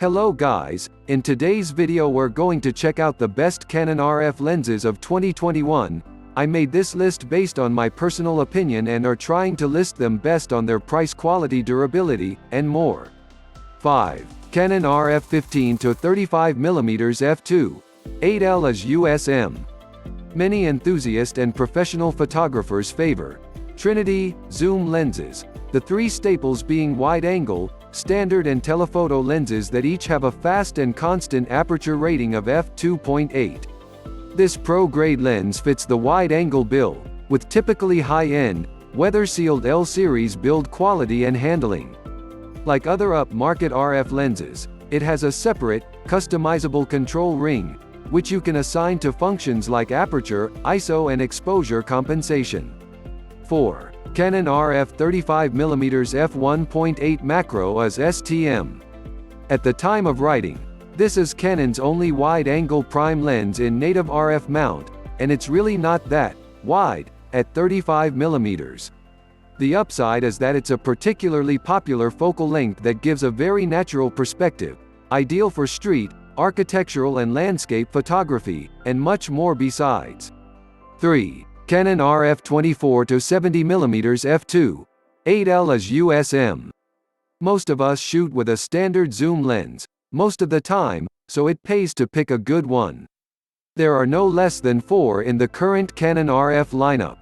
Hello guys, in today's video we're going to check out the best Canon RF lenses of 2021. I made this list based on my personal opinion and are trying to list them best on their price, quality, durability, and more. 5. Canon RF 15-35mm f2.8L IS USM. Many enthusiast and professional photographers favor Trinity zoom lenses, the three staples being wide-angle, standard and telephoto lenses that each have a fast and constant aperture rating of f2.8. This pro-grade lens fits the wide-angle bill, with typically high-end, weather-sealed L-series build quality and handling. Like other up-market RF lenses, it has a separate, customizable control ring, which you can assign to functions like aperture, ISO and exposure compensation. 4. Canon RF 35mm F1.8 Macro IS STM. At the time of writing, this is Canon's only wide-angle prime lens in native RF mount, and it's really not that wide, at 35mm. The upside is that it's a particularly popular focal length that gives a very natural perspective, ideal for street, architectural and landscape photography, and much more besides. 3. Canon RF 24-70mm f2.8L IS USM. Most of us shoot with a standard zoom lens, most of the time, so it pays to pick a good one. There are no less than 4 in the current Canon RF lineup.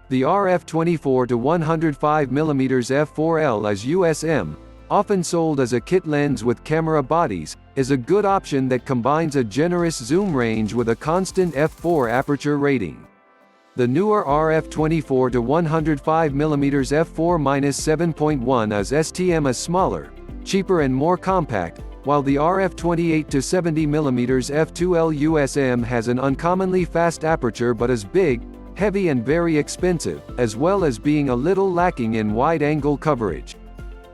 The RF 24-105mm f4L IS USM, often sold as a kit lens with camera bodies, is a good option that combines a generous zoom range with a constant f4 aperture rating. The newer RF 24-105mm f4-7.1 IS STM is smaller, cheaper and more compact, while the RF 28-70mm f2L USM has an uncommonly fast aperture but is big, heavy and very expensive, as well as being a little lacking in wide-angle coverage.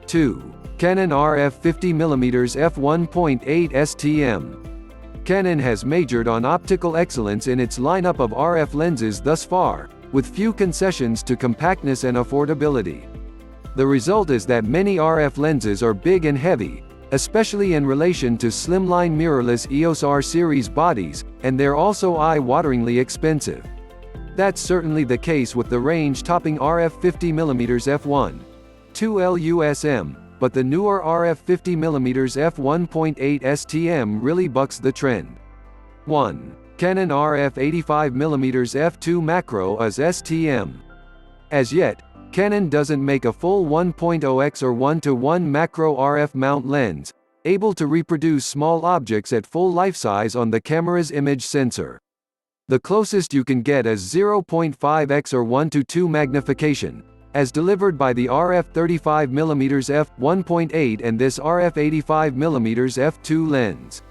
2. Canon RF 50mm f1.8 STM. Canon has majored on optical excellence in its lineup of RF lenses thus far, with few concessions to compactness and affordability. The result is that many RF lenses are big and heavy, especially in relation to slimline mirrorless EOS R series bodies, and they're also eye-wateringly expensive. That's certainly the case with the range-topping RF 50mm f1.2L USM, but the newer RF 50mm f1.8 STM really bucks the trend. 1. Canon RF 85mm f2 Macro IS STM. As yet, Canon doesn't make a full 1.0x or 1:1 macro RF mount lens, able to reproduce small objects at full life-size on the camera's image sensor. The closest you can get is 0.5x or 1:2 magnification, as delivered by the RF 35mm f1.8 and this RF 85mm f2 lens.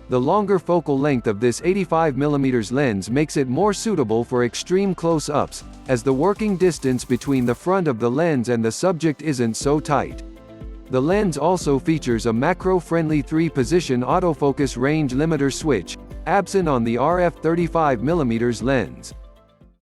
The longer focal length of this 85mm lens makes it more suitable for extreme close-ups, as the working distance between the front of the lens and the subject isn't so tight. The lens also features a macro-friendly 3-position autofocus range limiter switch, absent on the RF 35mm lens.